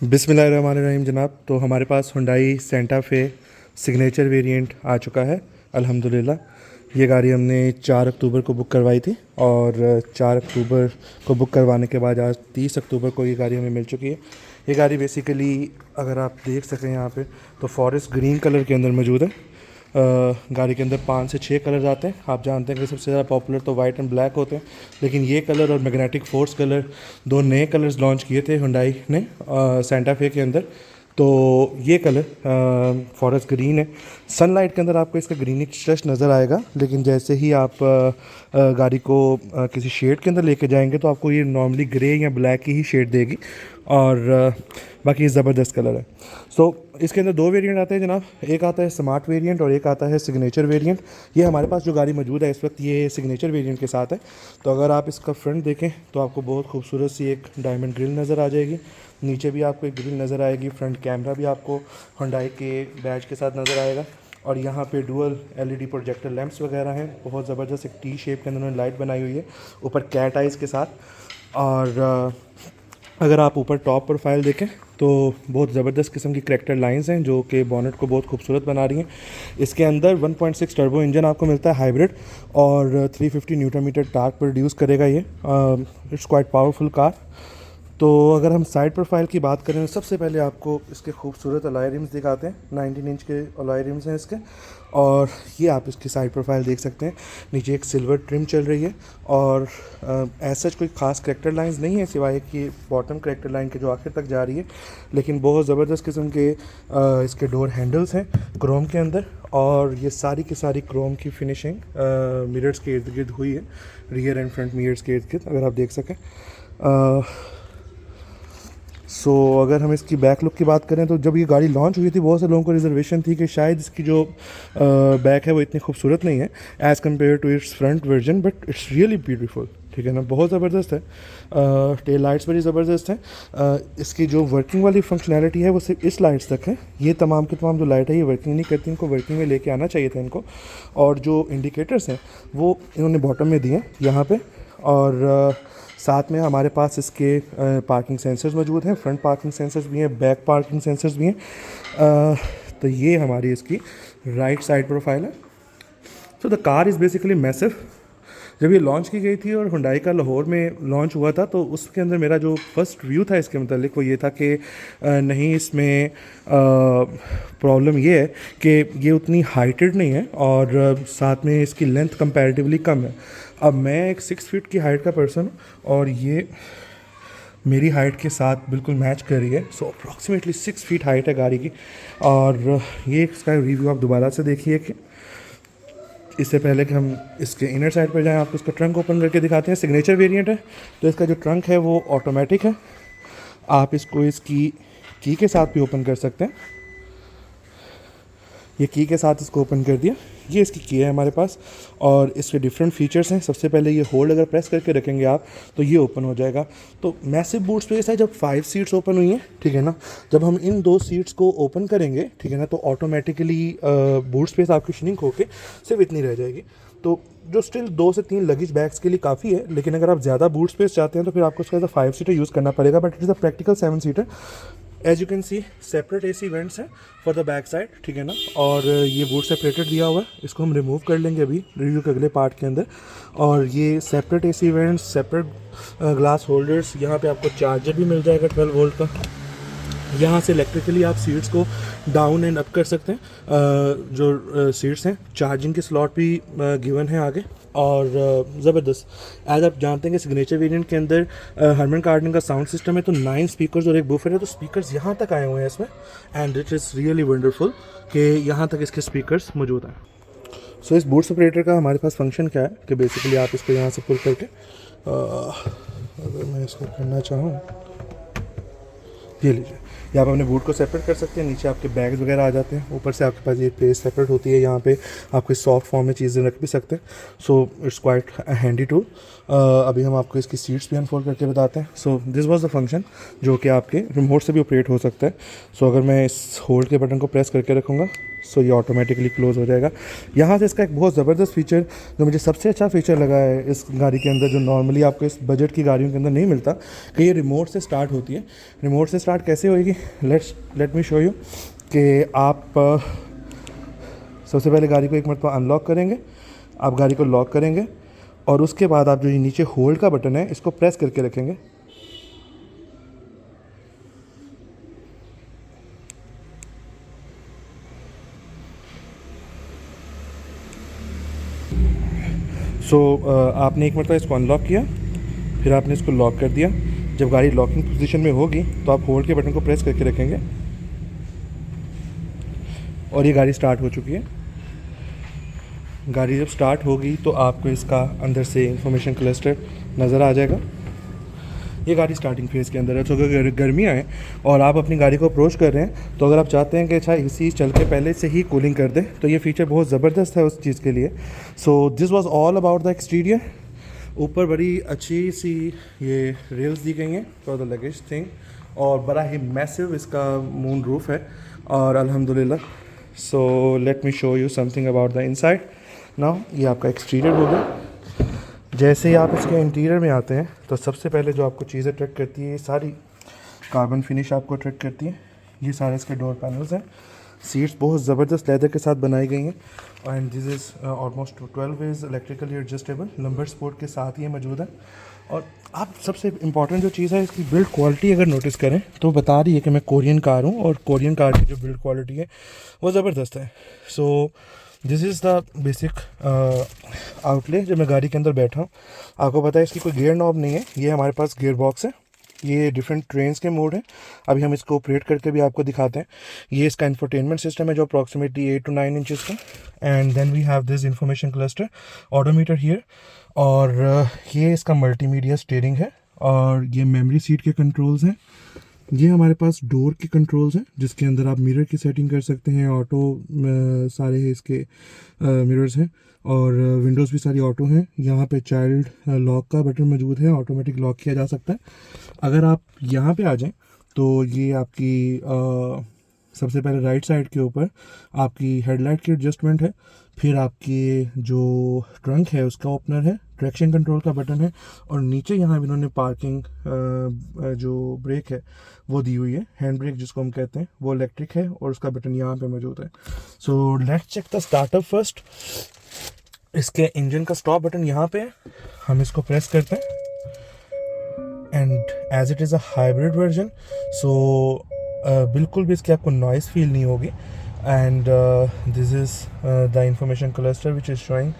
बिस्मिल्लाहिर्रहमानिर्रहीम जनाब। तो हमारे पास हुंडई सेंटा फे सिग्नेचर वेरिएंट आ चुका है अल्हम्दुलिल्लाह। ये गाड़ी हमने 4 अक्टूबर को बुक करवाई थी और 4 अक्टूबर को बुक करवाने के बाद आज 30 अक्टूबर को ये गाड़ी हमें मिल चुकी है। ये गाड़ी बेसिकली अगर आप देख सकें यहाँ पे तो फॉरेस्ट ग्रीन कलर के अंदर मौजूद है। गाड़ी के अंदर 5 से 6 कलर आते हैं। आप जानते हैं कि सबसे ज़्यादा पॉपुलर तो वाइट एंड ब्लैक होते हैं, लेकिन ये कलर और मैग्नेटिक फोर्स कलर दो नए कलर्स लॉन्च किए थे हुंडई ने सेंटा फे के अंदर। तो ये कलर फॉरेस्ट ग्रीन है। सनलाइट के अंदर आपको इसका ग्रीनिश टच नज़र आएगा, लेकिन जैसे ही आप गाड़ी को किसी शेड के अंदर लेके जाएंगे तो आपको ये नॉर्मली ग्रे या ब्लैक की ही शेड देगी और बाकी ज़बरदस्त कलर है। सो इसके अंदर 2 वेरिएंट आते हैं जनाब। एक आता है स्मार्ट वेरिएंट और एक आता है सिग्नेचर वेरिएंट। ये हमारे पास जो गाड़ी मौजूद है इस वक्त ये सिग्नेचर वेरिएंट के साथ है। तो अगर आप इसका फ्रंट देखें तो आपको बहुत खूबसूरत सी एक डायमंड ग्रिल नज़र आ जाएगी। नीचे भी आपको एक ग्रिल नज़र आएगी। फ्रंट कैमरा भी आपको हुंडई के बैज के साथ नज़र आएगा और यहाँ पे डुअल एलईडी प्रोजेक्टर लैंप्स वगैरह हैं। बहुत ज़बरदस्त एक टी शेप के अंदर उन्होंने लाइट बनाई हुई है ऊपर कैट आइज़ के साथ। और अगर आप ऊपर टॉप प्रोफाइल देखें तो बहुत ज़बरदस्त किस्म की करैक्टर लाइंस हैं जो कि बोनेट को बहुत खूबसूरत बना रही हैं। इसके अंदर 1.6 टर्बो इंजन आपको मिलता है हाइब्रिड और 350 न्यूटन मीटर टार्क प्रोड्यूस करेगा ये। It's quite powerful car. तो अगर हम साइड प्रोफाइल की बात करें तो सबसे पहले आपको इसके खूबसूरत अलॉय रिम्स दिखाते हैं। 19 इंच के अलॉय रिम्स हैं इसके और ये आप इसकी साइड प्रोफाइल देख सकते हैं। नीचे एक सिल्वर ट्रिम चल रही है और ऐसा कोई ख़ास करैक्टर लाइंस नहीं है सिवाय कि बॉटम करैक्टर लाइन के जो आखिर तक जा रही है, लेकिन बहुत ज़बरदस्त किस्म के इसके डोर हैंडल्स हैं क्रोम के अंदर और ये सारी की सारी क्रोम की फिनिशिंग मिरर्स के इर्द गिर्द हुई है। रियर एंड फ्रंट मिरर्स के इर्द गिर्द अगर आप देख सकें। सो अगर हम इसकी बैक लुक की बात करें तो जब ये गाड़ी लॉन्च हुई थी बहुत से लोगों को रिजर्वेशन थी कि शायद इसकी जो बैक है वो इतनी खूबसूरत नहीं है as compared to its front version, but it's really beautiful. ठीक है ना, बहुत ज़बरदस्त है। टेल लाइट्स बड़ी ज़बरदस्त हैं। इसकी जो वर्किंग वाली फंक्शनैलिटी है वो सिर्फ इस लाइट्स तक है। ये तमाम की तमाम जो लाइट है ये वर्किंग नहीं करती, इनको वर्किंग में लेके आना चाहिए था इनको। और जो इंडिकेटर्स हैं वो इन्होंने बॉटम में दिए हैं यहाँ पे और साथ में हमारे पास इसके पार्किंग सेंसर्स मौजूद हैं। फ्रंट पार्किंग सेंसर्स भी हैं, बैक पार्किंग सेंसर्स भी हैं। तो ये हमारी इसकी राइट साइड प्रोफाइल है। So the car is basically massive. जब ये लॉन्च की गई थी और हुंडई का लाहौर में लॉन्च हुआ था तो उसके अंदर मेरा जो फर्स्ट व्यू था इसके मतलब वो ये था कि नहीं इसमें प्रॉब्लम ये है कि ये उतनी हाइटेड नहीं है और साथ में इसकी लेंथ कंपैरेटिवली कम है। अब मैं एक 6 फीट की हाइट का पर्सन हूँ और ये मेरी हाइट के साथ बिल्कुल मैच कर रही है। सो अप्रॉक्सीमेटली 6 फीट हाइट है गाड़ी की। और ये इसका रिव्यू आप दोबारा से देखिए कि इससे पहले कि हम इसके इनर साइड पर जाएं आपको इसका ट्रंक ओपन करके दिखाते हैं। सिग्नेचर वेरिएंट है तो इसका जो ट्रंक है वो ऑटोमेटिक है। आप इसको इसकी की के साथ भी ओपन कर सकते हैं। ये की के साथ इसको ओपन कर दिया। ये इसकी की है हमारे पास और इसके डिफरेंट फीचर्स हैं। सबसे पहले ये होल्ड अगर प्रेस करके रखेंगे आप तो ये ओपन हो जाएगा। तो मैसिव बूट स्पेस है। जब 5 सीट्स ओपन हुई हैं, ठीक है ना, जब हम इन 2 सीट्स को ओपन करेंगे, ठीक है ना, तो ऑटोमेटिकली बूट स्पेस आपकी श्रिंक होके सिर्फ इतनी रह जाएगी। तो जो स्टिल 2 से 3 लगेज बैग्स के लिए काफ़ी है, लेकिन अगर आप ज़्यादा बूट स्पेस चाहते हैं तो फिर आपको उसका 5 सीटर यूज़ करना पड़ेगा, but it is a practical 7 seater. As you can see separate AC vents हैं फॉर द बैक साइड, ठीक है ना, और ये बूट सेपरेटेड दिया हुआ है। इसको हम रिमूव कर लेंगे अभी रिव्यू के अगले पार्ट के अंदर। और ये separate AC vents, separate glass holders, यहाँ पे आपको चार्जर भी मिल जाएगा 12 वोल्ट का। यहाँ से इलेक्ट्रिकली आप सीट्स को डाउन एंड अप कर सकते हैं। जो सीट्स हैं, चार्जिंग की स्लॉट भी गिवन है आगे और ज़बरदस्त। एज आप जानते हैं कि सिग्नेचर वेरिएंट के अंदर हरमन कार्डन का साउंड सिस्टम है तो 9 स्पीकर्स और एक बूफर है। तो स्पीकर्स यहाँ तक आए हुए हैं इसमें and it is really wonderful कि यहाँ तक इसके स्पीकर्स मौजूद हैं। सो इस बूट सेपरेटर का हमारे पास फंक्शन क्या है कि बेसिकली आप इसको यहाँ से पुल करके अगर मैं इसको करना चाहूँ, ये लीजिए, यहाँ पर अपने बूट को सेपरेट कर सकते हैं। नीचे आपके बैग्स वगैरह आ जाते हैं। ऊपर से आपके पास ये प्लेस सेपरेट होती है। यहाँ पे आपके सॉफ्ट फॉर्म में चीज़ें रख भी सकते हैं। So it's quite handy tool. अभी हम आपको इसकी सीट्स भी अनफोल्ड करके बताते हैं। So this was the function जो कि आपके रिमोट से भी ऑपरेट हो सकता है। सो अगर मैं इस होल्ड के बटन को प्रेस करके रखूँगा सो ये ऑटोमेटिकली क्लोज़ हो जाएगा। यहाँ से इसका एक बहुत ज़बरदस्त फीचर जो मुझे सबसे अच्छा फीचर लगा है इस गाड़ी के अंदर, जो नॉर्मली आपको इस बजट की गाड़ियों के अंदर नहीं मिलता, कि ये रिमोट से स्टार्ट होती है। रिमोट से स्टार्ट कैसे होएगी। लेट मी शो यू कि आप सबसे पहले गाड़ी को एक मरतबा अनलॉक करेंगे, आप गाड़ी को लॉक करेंगे और उसके बाद आप जो ये नीचे होल्ड का बटन है इसको प्रेस करके रखेंगे। आपने एक मरतबा इसको अनलॉक किया, फिर आपने इसको लॉक कर दिया। जब गाड़ी लॉकिंग पोजीशन में होगी तो आप होल्ड के बटन को प्रेस करके रखेंगे और ये गाड़ी स्टार्ट हो चुकी है। गाड़ी जब स्टार्ट होगी तो आपको इसका अंदर से इंफॉर्मेशन क्लस्टर नज़र आ जाएगा। ये गाड़ी स्टार्टिंग फेज़ के अंदर है। तो अगर गर्मियाँ हैं और आप अपनी गाड़ी को अप्रोच कर रहे हैं तो अगर आप चाहते हैं कि अच्छा एसी चल के पहले से ही कूलिंग कर दे तो ये फीचर बहुत ज़बरदस्त है उस चीज़ के लिए। So this was all about the exterior. ऊपर बड़ी अच्छी सी ये रेल्स दी गई हैं फॉर द लगेज थिंग और बड़ा ही मैसिव इसका मून रूफ है और अल्हम्दुलिल्लाह। So let me show you something about the inside now. ये आपका एक्सटीरियर हो गया। जैसे ही आप इसके इंटीरियर में आते हैं तो सबसे पहले जो आपको चीज़ अट्रैक्ट करती है ये सारी कार्बन फिनिश आपको अट्रैक्ट करती है। ये सारे इसके डोर पैनल्स हैं। सीट्स बहुत ज़बरदस्त लेदर के साथ बनाई गई हैं and this is almost 12 way electrically adjustable lumbar support के साथ ये मौजूद है। और आप सबसे इम्पॉर्टेंट जो चीज़ है इसकी बिल्ड क्वालिटी अगर नोटिस करें तो बता रही है कि मैं कोरियन कार हूँ और कोरियन कार की जो बिल्ड क्वालिटी है वो ज़बरदस्त है। So this is the basic outlay जब मैं गाड़ी के अंदर बैठा हूँ। आपको पता है इसकी कोई गियर नॉब नहीं है, ये हमारे पास गियर बॉक्स है। ये डिफरेंट ट्रेन्स के मोड हैं, अभी हम इसको ऑपरेट करके भी आपको दिखाते हैं। ये इसका इंफोटेनमेंट सिस्टम है जो अप्रॉक्सीमेटली 8 to 9 इंचज़ का। And then we have this information cluster odometer here और ये इसका मल्टीमीडिया स्टीयरिंग है और ये मेमोरी सीट के कंट्रोल्स हैं। ये हमारे पास डोर के कंट्रोल्स हैं जिसके अंदर आप मिरर की सेटिंग कर सकते हैं। ऑटो सारे इसके मिरर्स हैं और विंडोज़ भी सारी ऑटो हैं। यहाँ पे चाइल्ड लॉक का बटन मौजूद है, ऑटोमेटिक लॉक किया जा सकता है। अगर आप यहाँ पे आ जाएं तो ये आपकी सबसे पहले राइट साइड के ऊपर आपकी हेडलाइट की एडजस्टमेंट है, फिर आपकी जो ट्रंक है उसका ओपनर है, ट्रैक्शन कंट्रोल का बटन है और नीचे यहाँ भी इन्होंने पार्किंग जो ब्रेक है वो दी हुई है। हैंड ब्रेक जिसको हम कहते हैं वो इलेक्ट्रिक है और उसका बटन यहाँ पे मौजूद है। So let's check the startup first. इसके इंजन का स्टॉप बटन यहाँ पे है, हम इसको प्रेस करते हैं and as it is a hybrid version so बिल्कुल भी इसकी आपको नॉइस फील नहीं होगी। And this is the information cluster which is showing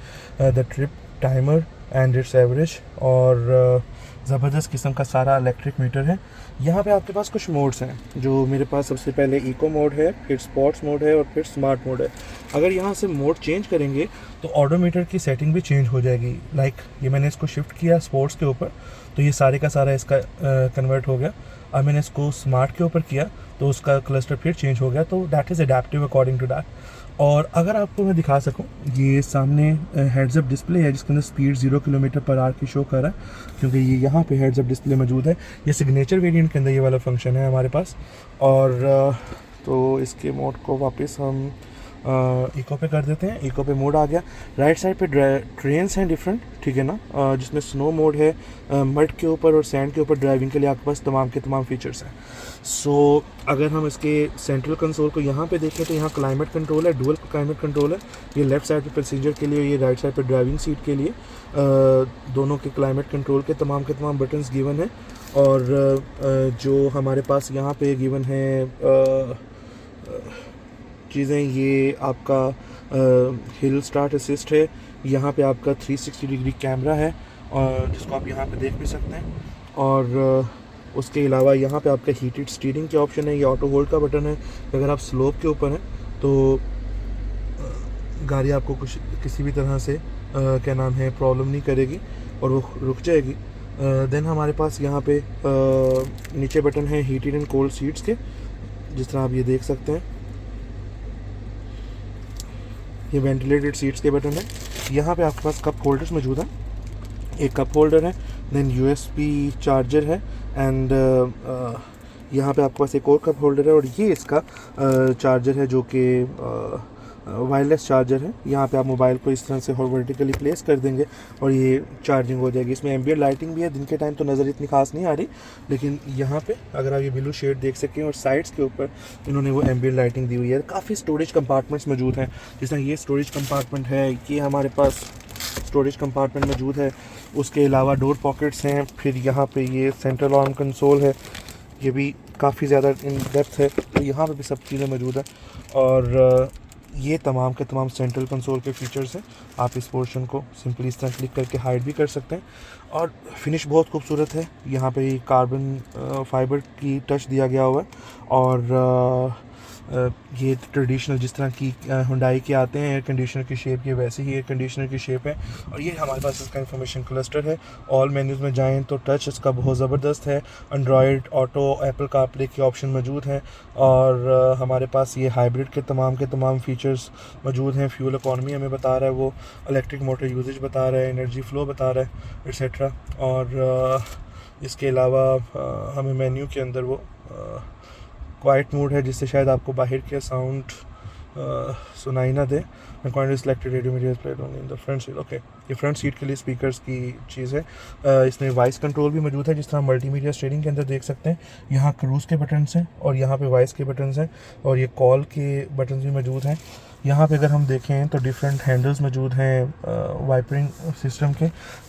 the trip timer and its average और ज़बरदस्त किस्म का सारा इलेक्ट्रिक मीटर है। यहाँ पे आपके पास कुछ मोड्स हैं जो मेरे पास सबसे पहले इको मोड है, फिर स्पोर्ट्स मोड है और फिर स्मार्ट मोड है। अगर यहाँ से मोड चेंज करेंगे तो ऑडोमीटर की सेटिंग भी चेंज हो जाएगी। लाइक ये मैंने इसको शिफ्ट किया स्पोर्ट्स के ऊपर तो ये सारे का सारा इसका कन्वर्ट हो गया। अब मैंने इसको स्मार्ट के ऊपर किया तो उसका क्लस्टर फिर चेंज हो गया। तो that is adaptive according to that. और अगर आपको मैं दिखा सकूं, ये सामने हेड्स अप डिस्प्ले है जिसके अंदर स्पीड 0 km/h की शो कर रहा है क्योंकि ये यहाँ पे हेड्स अप डिस्प्ले मौजूद है। ये सिग्नेचर वेरिएंट के अंदर ये वाला फंक्शन है हमारे पास। और तो इसके मोड को वापस हम इको पे कर देते हैं। इको पे मोड आ गया। राइट साइड पे ट्रेन्स हैं डिफरेंट, ठीक है ना, जिसमें स्नो मोड है, मड के ऊपर और सैंड के ऊपर ड्राइविंग के लिए आपके पास तमाम के तमाम फीचर्स हैं। सो अगर हम इसके सेंट्रल कंसोल को यहाँ पे देखें तो यहाँ क्लाइमेट कंट्रोल है, डुअल क्लाइमेट कंट्रोल है। ये लेफ़्ट साइड पे पैसेंजर के लिए, ये राइट साइड पे ड्राइविंग सीट के लिए दोनों के क्लाइमेट कंट्रोल के तमाम बटन्स गिवन है। और जो हमारे पास यहाँ पे गिवन है चीज़ें, ये आपका हिल स्टार्ट असिस्ट है, यहाँ पे आपका 360 डिग्री कैमरा है और जिसको आप यहाँ पे देख भी सकते हैं। और उसके अलावा यहाँ पे आपका हीटेड स्टीयरिंग के ऑप्शन है, ये ऑटो होल्ड का बटन है। अगर आप स्लोप के ऊपर हैं तो गाड़ी आपको कुछ किसी भी तरह से क्या नाम है प्रॉब्लम नहीं करेगी और वो रुक जाएगी। देन हमारे पास यहाँ पे नीचे बटन है हीटेड एंड कोल्ड सीट्स के, जिस तरह आप ये देख सकते हैं। ये वेंटिलेटेड सीट्स के बटन है। यहाँ पे आपके पास कप होल्डर्स मौजूद हैं, एक कप होल्डर है, देन USB चार्जर है एंड यहाँ पे आपके पास एक और कप होल्डर है और ये इसका चार्जर है जो कि वायरलेस चार्जर है। यहाँ पे आप मोबाइल को इस तरह से वर्टिकली प्लेस कर देंगे और ये चार्जिंग हो जाएगी। इसमें एम्बिएंट लाइटिंग भी है, दिन के टाइम तो नज़र इतनी खास नहीं आ रही, लेकिन यहाँ पे अगर आप ये ब्लू शेड देख सकें और साइड्स के ऊपर इन्होंने वो एम्बिएंट लाइटिंग दी हुई है। काफ़ी स्टोरेज कंपार्टमेंट्स मौजूद हैं, जिस तरह ये स्टोरेज कंपार्टमेंट है, ये हमारे पास स्टोरेज कंपार्टमेंट मौजूद है। उसके अलावा डोर पॉकेट्स हैं। फिर यहाँ पे ये सेंट्रल आर्म कंसोल है, ये भी काफ़ी ज़्यादा इन डेप्थ है, तो यहाँ पे भी सब चीज़ें मौजूद हैं। और ये तमाम के तमाम सेंट्रल कंसोल के फीचर्स हैं। आप इस पोर्शन को सिंपली इस तरह क्लिक करके हाइड भी कर सकते हैं और फिनिश बहुत खूबसूरत है। यहाँ पे कार्बन फाइबर की टच दिया गया हुआ है और ये ट्रेडिशनल जिस तरह की हुंडई के आते हैं एयर कंडीशनर की शेप, ये वैसे ही एयर कंडीशनर की शेप है। और ये हमारे पास इसका इंफॉर्मेशन क्लस्टर है। ऑल मेन्यूज़ में जाएं तो टच इसका बहुत ज़बरदस्त है। एंड्रॉयड ऑटो एप्पल कारप्ले के ऑप्शन मौजूद हैं और हमारे पास ये हाइब्रिड के तमाम फ़ीचर्स मौजूद हैं। फ्यूल इकॉनमी हमें बता रहा है, वो इलेक्ट्रिक मोटर यूजेज बता रहा है, एनर्जी फ़्लो बता रहा है, एट्सेट्रा। और इसके अलावा हमें मेन्यू के अंदर वो क्वाइट मोड है, जिससे शायद आपको बाहर के साउंड सुनाई ना दे। मैं coined selected radio media plate only in the front seat. Okay, ये फ्रंट सीट के लिए स्पीकर्स की चीज़ है। इसमें वॉइस कंट्रोल भी मौजूद है, जिस तरह मल्टीमीडिया स्टीयरिंग के अंदर देख सकते हैं। यहाँ क्रूज़ के बटन्स हैं और यहाँ पे वॉइस के बटन्स हैं और ये कॉल के बटन्स भी मौजूद हैं। यहाँ पे अगर हम देखें तो डिफरेंट हैंडल्स मौजूद हैं वाइपरिंग सिस्टम के।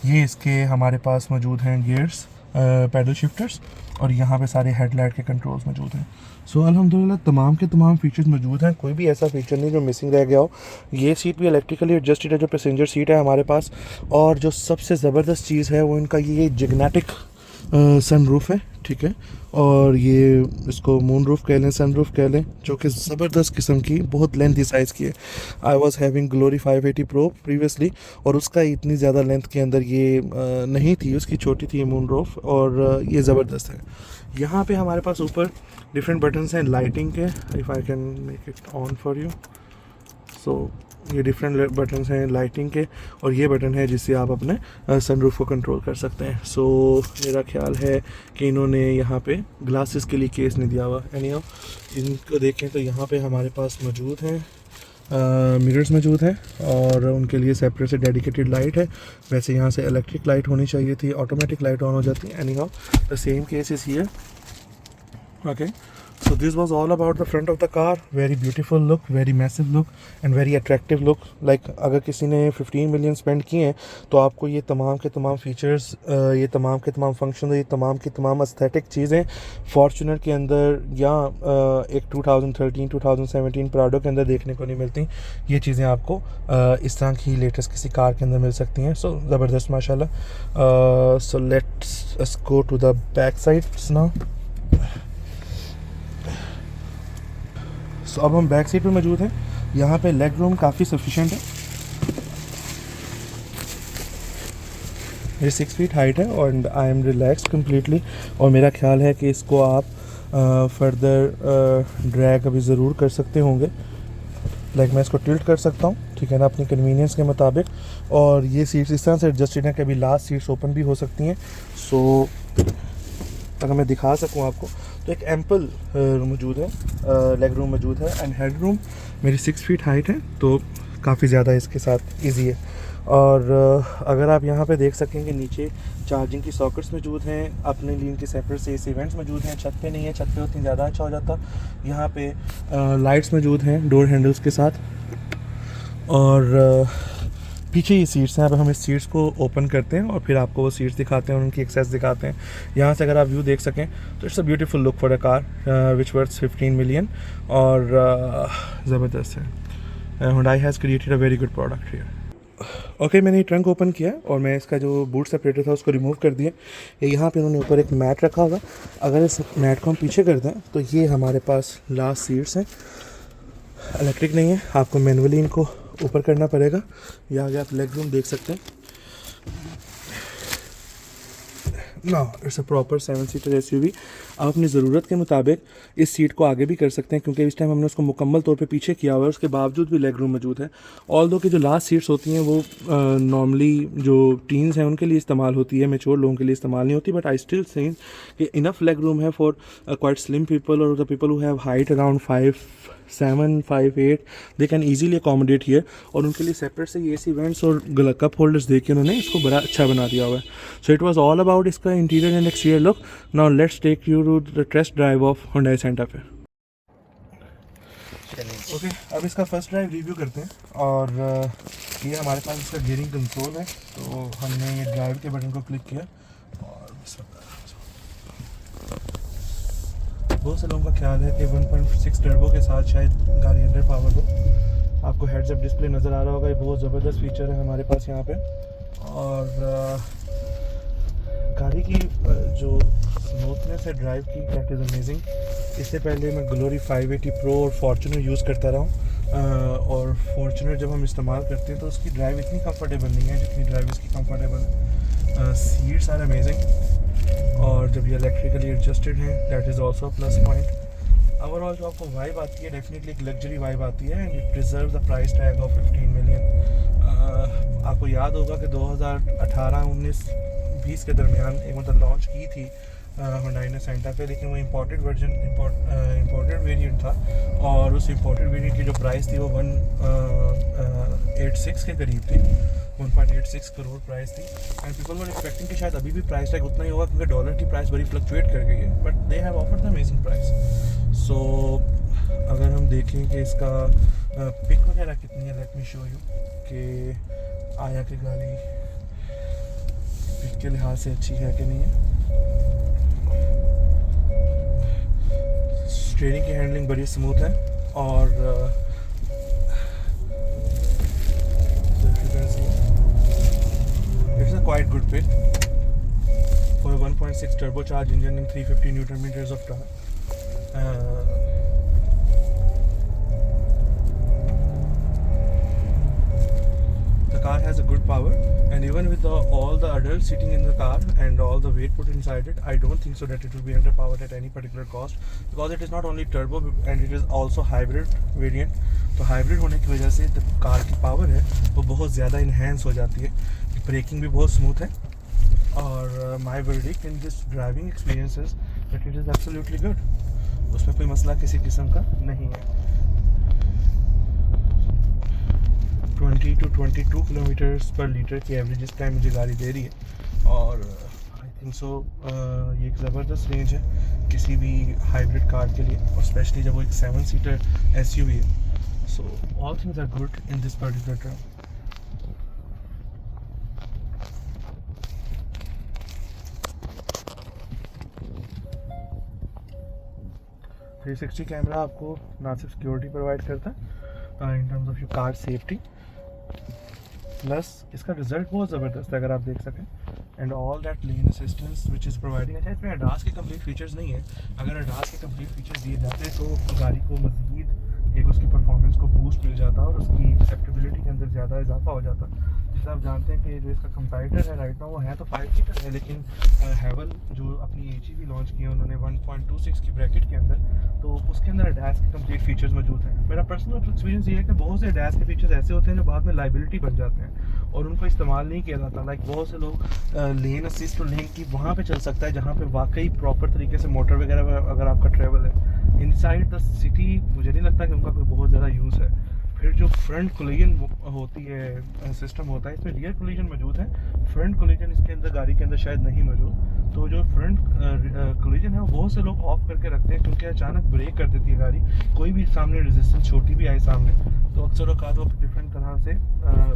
ये इसके हमारे पास मौजूद हैं गियर्स, पैडल शिफ्टर्स और यहाँ पे सारे हेडलाइट के कंट्रोल्स मौजूद हैं। सो अल्हम्दुलिल्लाह तमाम के तमाम फीचर्स मौजूद हैं, कोई भी ऐसा फीचर नहीं जो मिसिंग रह गया हो। ये सीट भी इलेक्ट्रिकली एडजस्टेड है, जो पैसेंजर सीट है हमारे पास। और जो सबसे ज़बरदस्त चीज़ है वो इनका ये जिग्नेटिक सनरूफ है, ठीक है। और ये इसको मून रूफ कह लें, सन रूफ कह लें, जो कि ज़बरदस्त किस्म की बहुत लेंथी साइज़ की है। I was having glory 580 pro previously और उसका इतनी ज़्यादा लेंथ के अंदर ये नहीं थी, उसकी छोटी थी ये मून रूफ और ये ज़बरदस्त है। यहाँ पे हमारे पास ऊपर डिफरेंट बटन्स हैं लाइटिंग के। If I can make it on for you, so ये डिफरेंट बटन्स हैं लाइटिंग के और ये बटन है जिससे आप अपने सनरूफ को कंट्रोल कर सकते हैं। सो मेरा ख्याल है कि इन्होंने यहाँ पे ग्लासेस के लिए केस नहीं दिया हुआ। एनीहाउ इनको देखें तो यहाँ पे हमारे पास मौजूद हैं मिरर्स मौजूद हैं और उनके लिए सेपरेट से डेडिकेटेड लाइट है। वैसे यहाँ से इलेक्ट्रिक लाइट होनी चाहिए थी, ऑटोमेटिक लाइट ऑन हो जाती है। Anyhow the same case is here. Okay, so this was all about the front of the car. Very beautiful look, very massive look and very attractive look. Like अगर किसी ने 15 million spend किए हैं तो आपको ये तमाम के तमाम फीचर्स, ये तमाम के तमाम फंक्शन, ये तमाम की तमाम एस्थेटिक चीज़ें फॉर्च्यूनर के अंदर या एक 2013-2017 प्राडो के अंदर देखने को नहीं मिलती। ये चीज़ें आपको इस तरह की लेटेस्ट किसी कार के अंदर मिल सकती हैं। सो ज़बरदस्त माशाल्लाह। So let's go to the back sides now. So अब हम बैक सीट पे मौजूद हैं। यहाँ पे लेग रूम काफ़ी सफिशेंट है। ये 6 फीट हाइट है और आई एम रिलैक्स कम्प्लीटली। और मेरा ख्याल है कि इसको आप फर्दर ड्रैग अभी ज़रूर कर सकते होंगे। लाइक मैं इसको टिल्ट कर सकता हूँ, ठीक है ना, अपनी कन्वीनियंस के मुताबिक। और ये सीट्स इस तरह से एडजस्टेड हैं कि अभी लास्ट सीट्स ओपन भी हो सकती हैं। सो अगर मैं दिखा सकूँ आपको तो एक एम्पल मौजूद है, लेग रूम मौजूद है एंड हेड रूम। मेरी 6 फीट हाइट है तो काफ़ी ज़्यादा इसके साथ इजी है। और अगर आप यहाँ पे देख सकेंगे नीचे चार्जिंग की सॉकेट्स मौजूद हैं, अपने लिए इनके सेपरेट से एसी वेंट्स मौजूद हैं। छत पे नहीं है, छत पे उतनी ज़्यादा अच्छा हो जाता। यहाँ पे लाइट्स मौजूद हैं डोर हैंडल्स के साथ और पीछे ये सीट्स हैं। अब हम इस सीट्स को ओपन करते हैं और फिर आपको वो सीट्स दिखाते हैं और उनकी एक्सेस दिखाते हैं। यहाँ से अगर आप व्यू देख सकें तो it's a beautiful look for a car which worth 15 million और ज़बरदस्त है। Hyundai has created a very good product here. Okay, मैंने ये ट्रंक ओपन किया और मैं इसका जो बूट सेपरेटर था उसको रिमूव कर दिया। यहाँ पे उन्होंने ऊपर एक मैट रखा होगा। अगर इस मैट को हम पीछे कर दें तो ये हमारे पास लास्ट सीट्स हैं। इलेक्ट्रिक नहीं है, आपको मैनुअली इनको ऊपर करना पड़ेगा। या आगे आप लेग रूम देख सकते हैं ना। It's a proper 7 seater SUV। आप अपनी ज़रूरत के मुताबिक इस सीट को आगे भी कर सकते हैं क्योंकि इस टाइम हमने उसको मुकम्मल तौर पे पीछे किया हुआ है। उसके बावजूद भी लेग रूम मौजूद है। ऑल दो कि जो लास्ट सीट्स होती हैं वो नॉर्मली जो टीन्स हैं उनके लिए इस्तेमाल होती है, मैच्योर लोगों के लिए इस्तेमाल नहीं होती। बट आई स्टिल थिंक कि इनफ लेग रूम है फॉर क्वाइट स्लिम पीपल और the people who have height around 5 758 they can easily accommodate here. और उनके लिए सेपरेट से AC वेंट्स और कप होल्डर्स दे के उन्होंने इसको बड़ा अच्छा बना दिया हुआ है। So it was all about इसका interior and exterior look. Now let's take you to the test drive of Hyundai Santa Fe। Okay, अब इसका फर्स्ट ड्राइव रिव्यू करते हैं। और ये हमारे पास इसका गियरिंग कंट्रोल है, तो हमने ये ड्राइव के बटन को क्लिक किया और बहुत से लोगों का ख्याल है कि 1.6 टर्बो के साथ शायद गाड़ी अंडर पावर हो। आपको हेड्स अप डिस्प्ले नज़र आ रहा होगा, ये बहुत ज़बरदस्त फीचर है हमारे पास यहाँ पे। और गाड़ी की जो स्मूथनेस है ड्राइव की, दैट इज़ अमेजिंग। इससे पहले मैं ग्लोरी 580 प्रो और फॉर्च्यूनर यूज़ करता रहा हूँ, और फॉर्च्यूनर जब हम इस्तेमाल करते हैं तो उसकी ड्राइव इतनी कंफर्टेबल नहीं है जितनी ड्राइव इसकी कंफर्टेबल है। सीट्स आर अमेजिंग, और जब ये इलेक्ट्रिकली एडजस्टेड हैं that is also plus point. Overall जो आपको वाइब आती है डेफिनेटली एक लग्जरी वाइब आती है, and it deserve the price tag of 15 million. आपको याद होगा कि 2018, 19, 20 के दरमियान एक मतलब लॉन्च की थी Hyundai ने सेंटा पे, लेकिन वो इम्पोर्टेड वेरिएंट था, और उस इम्पोर्टेड वेरिएंट की जो प्राइस थी वो 186 के करीब थी, 1.86 करोड़ प्राइस थी। एंड पीपल वर एक्सपेक्टिंग कि शायद अभी भी प्राइस टैग उतना ही होगा क्योंकि डॉलर की प्राइस बड़ी फ्लक्चुएट कर गई है, but they have offered the amazing price. So अगर हम देखें कि इसका पिक वगैरह कितनी है, लेट मी शो यू कि आया कि गाड़ी पिक के लिहाज से अच्छी है कि नहीं है। स्टीयरिंग की हैंडलिंग बड़ी स्मूथ है, और it's a quite good pick for 1.6 turbocharged engine and 350 Newton meters of torque. The car has a good power, and even with all the adults sitting in the car and all the weight put inside it, I don't think so that it will be underpowered at any particular cost, because it is not only turbo and it is also hybrid variant. तो hybrid होने की वजह से जो car की power है वो बहुत ज़्यादा इन्हेंस हो जाती है, ब्रेकिंग भी बहुत स्मूथ है, और my verdict in this driving experience is that it is absolutely good. उसमें कोई मसला किसी किस्म का नहीं है। 20 to 22 किलोमीटर्स पर लीटर की एवरेज इस टाइम मुझे गाड़ी दे रही है, और आई थिंक सो ये एक ज़बरदस्त रेंज है किसी भी हाइब्रिड कार के लिए, और स्पेशली जब वो एक 7 सीटर SUV है। So all things are good in this particular term. 360 camera आपको ना सिर्फ सिक्योरिटी प्रोवाइड करता है in terms of your car safety, plus इसका रिजल्ट बहुत ज़बरदस्त है अगर आप देख सकें, and all that lane assistance which is providing. अच्छा, इसमें ADAS के कंप्लीट फीचर्स नहीं है, अगर ADAS के कंप्लीट फीचर्स दिए जाते तो गाड़ी को मज़ीद एक उसकी परफॉर्मेंस को बूस्ट मिल जाता और उसकी एक्सेप्टेबिलिटी के अंदर ज़्यादा इजाफा हो जाता। जैसे आप जानते हैं कि जो इसका कंपैरेटर है राइट नाउ वो है तो 5 सीटर है, लेकिन हैवल जो अपनी HEV लॉन्च की है उन्होंने 1.26 की ब्रैकेट के अंदर, तो उसके अंदर ADAS के कंप्लीट फीचर्स मौजूद हैं। मेरा पर्सनल एक्सपीरियंस ये है कि बहुत से ADAS के फीचर्स ऐसे होते हैं जो बाद में लाइबिलिटी बन जाते हैं और उनको इस्तेमाल नहीं किया जाता। लाइक बहुत से लोग लेन असिस्ट और लेन की वहाँ पे चल सकता है जहाँ पे वाकई प्रॉपर तरीके से मोटर वगैरह अगर आपका ट्रैवल है इनसाइड द सिटी, मुझे नहीं लगता कि उनका कोई बहुत ज़्यादा यूज़ है। फिर जो फ्रंट कोलिजन होती है सिस्टम होता है, इसमें रियर कोलिजन मौजूद है, फ्रंट कोलिजन इसके अंदर गाड़ी के अंदर शायद नहीं मौजूद। तो जो फ्रंट कोलिजन है वो बहुत से लोग ऑफ करके रखते हैं क्योंकि अचानक ब्रेक कर देती है गाड़ी, कोई भी सामने रेजिस्टेंस छोटी भी आए सामने तो अक्सर औकात वो डिफरेंट तरह से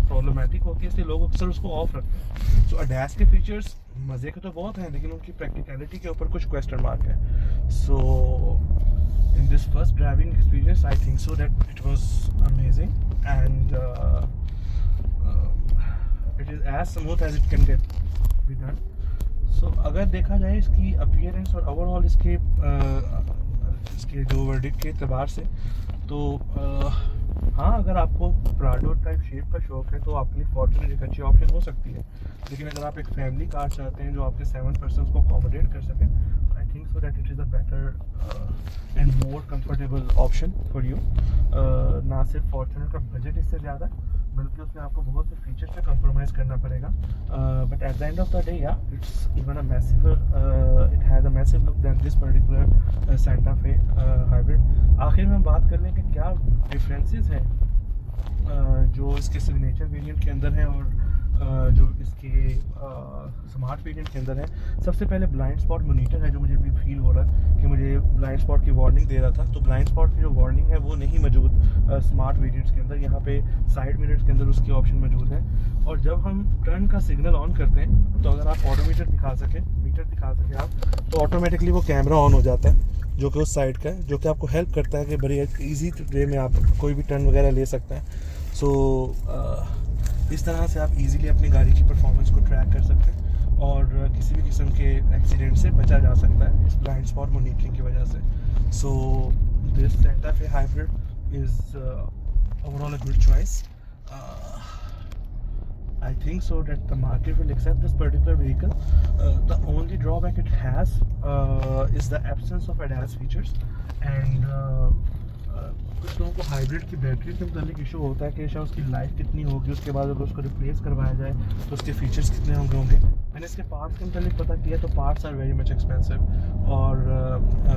प्रॉब्लमैटिक होती है, इसलिए लोग अक्सर उसको ऑफ रखते हैं। सो ADAS के फीचर्स मज़े के तो बहुत हैं लेकिन उनकी प्रैक्टिकलिटी के ऊपर कुछ क्वेश्चन मार्क है। सो in this first driving experience I think so that it was amazing and it is as smooth as it can get be done. So अगर देखा जाए इसकी appearance और overall इसके जो वर्डिक्ट के एतबार से तो हाँ, अगर आपको प्राडो टाइप शेप का शौक है तो आपके लिए फॉर्च्यूनर एक अच्छी ऑप्शन हो सकती है, लेकिन अगर आप एक फैमिली कार चाहते हैं जो आपके 7 पर्सन्स को अकोमोडेट कर सकें, I think so that it is a better and more comfortable option for you. ना सिर्फ फॉर्च्यूनर का बजट इससे ज़्यादा बल्कि उसमें आपको बहुत से फीचर्स पे कंप्रोमाइज़ करना पड़ेगा, but at the end of the day या it's even a massive, it has a massive look than this particular Santa Fe hybrid. आखिर में बात कर लें कि क्या डिफरेंसेस हैं जो इसके सिग्नेचर वेरिएंट के अंदर हैं और जो इसके स्मार्ट वेरिएंट के अंदर है। सबसे पहले ब्लाइंड स्पॉट मोनीटर है जो मुझे भी फील हो रहा है कि मुझे ब्लाइंड स्पॉट की वार्निंग दे रहा था, तो ब्लाइंड स्पॉट की जो वार्निंग है वो नहीं मौजूद स्मार्ट वेरिएंट्स के अंदर। यहाँ पे साइड मिरर्स के अंदर उसकी ऑप्शन मौजूद है। और जब हम टर्न का सिग्नल ऑन करते हैं तो अगर आप ऑडोमीटर दिखा सके आप, तो ऑटोमेटिकली वो कैमरा ऑन हो जाता है जो कि उस साइड का है, जो कि आपको हेल्प करता है कि बड़ी ईजी वे में आप कोई भी टर्न वगैरह ले सकते हैं। सो इस तरह से आप इजीली अपनी गाड़ी की परफॉर्मेंस को ट्रैक कर सकते हैं और किसी भी किस्म के एक्सीडेंट से बचा जा सकता है इस ब्लाइंड स्पॉट मॉनिटरिंग की वजह से। So this Santa Fe hybrid is overall a good choice. I think so that the market will accept this particular vehicle. The only drawback it has is the absence of ADAS features and कुछ लोगों को hybrid की battery के मतलब issue होता है कि शायद उसकी लाइफ कितनी होगी, उसके बाद अगर उसको रिप्लेस करवाया जाए तो उसके फीचर्स कितने होंगे। मैंने इसके पार्ट्स के मतलब पता किया तो parts are very much expensive और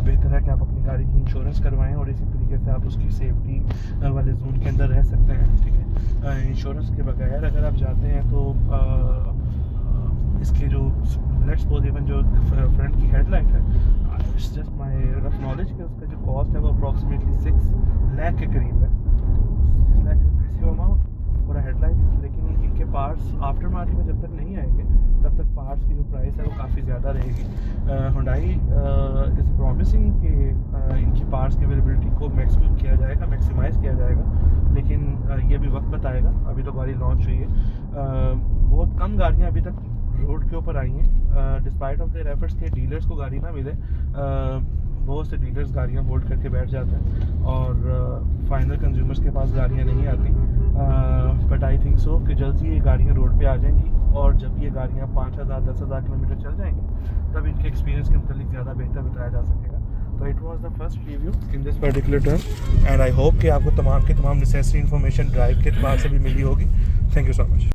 बेहतर है कि आप अपनी गाड़ी की इंश्योरेंस करवाएं और इसी तरीके से आप उसकी सेफ्टी वाले जोन के अंदर रह सकते हैं। ठीक है, इंश्योरेंस के बगैर अगर आप जाते हैं तो इसके जो लेट्स सपोज इवन जो फ्रंट की हेडलाइट है, it's just my rough knowledge कि उसका जो कॉस्ट है वो अप्रॉक्सीमेटली 6 लाख के करीब है। 6 lakh is massive amount for a headlight. लेकिन इनके पार्ट्स आफ्टर मार्केट में जब तक नहीं आएंगे तब तक पार्ट्स की जो प्राइस है वो काफ़ी ज़्यादा रहेगी। हुंडई इज़ प्रॉमिसिंग कि इनकी पार्ट्स की अवेलेबिलिटी को मैक्सिमाइज़ किया जाएगा, लेकिन ये भी वक्त बताएगा। अभी तो गाड़ी लॉन्च हुई है, बहुत कम गाड़ियाँ अभी तक रोड के ऊपर आई हैं डिस्पाइट ऑफ देयर एफर्ट्स के डीलर्स को गाड़ी ना मिले। बहुत से डीलर्स गाड़ियाँ होल्ड करके बैठ जाते हैं और फाइनल कंज्यूमर्स के पास गाड़ियाँ नहीं आती। बट आई थिंक सो कि जल्द ही ये गाड़ियाँ रोड पे आ जाएंगी और जब ये गाड़ियाँ 5,000 10,000 किलोमीटर चल जाएंगी तब इनके एक्सपीरियंस के मतलब ज़्यादा बेहतर बताया जा सकेगा। तो it was the first review in this particular term and I hope कि आपको तमाम की तमाम नेसेसरी इन्फॉर्मेशन ड्राइव के अतबार से भी मिली होगी। Thank you so much.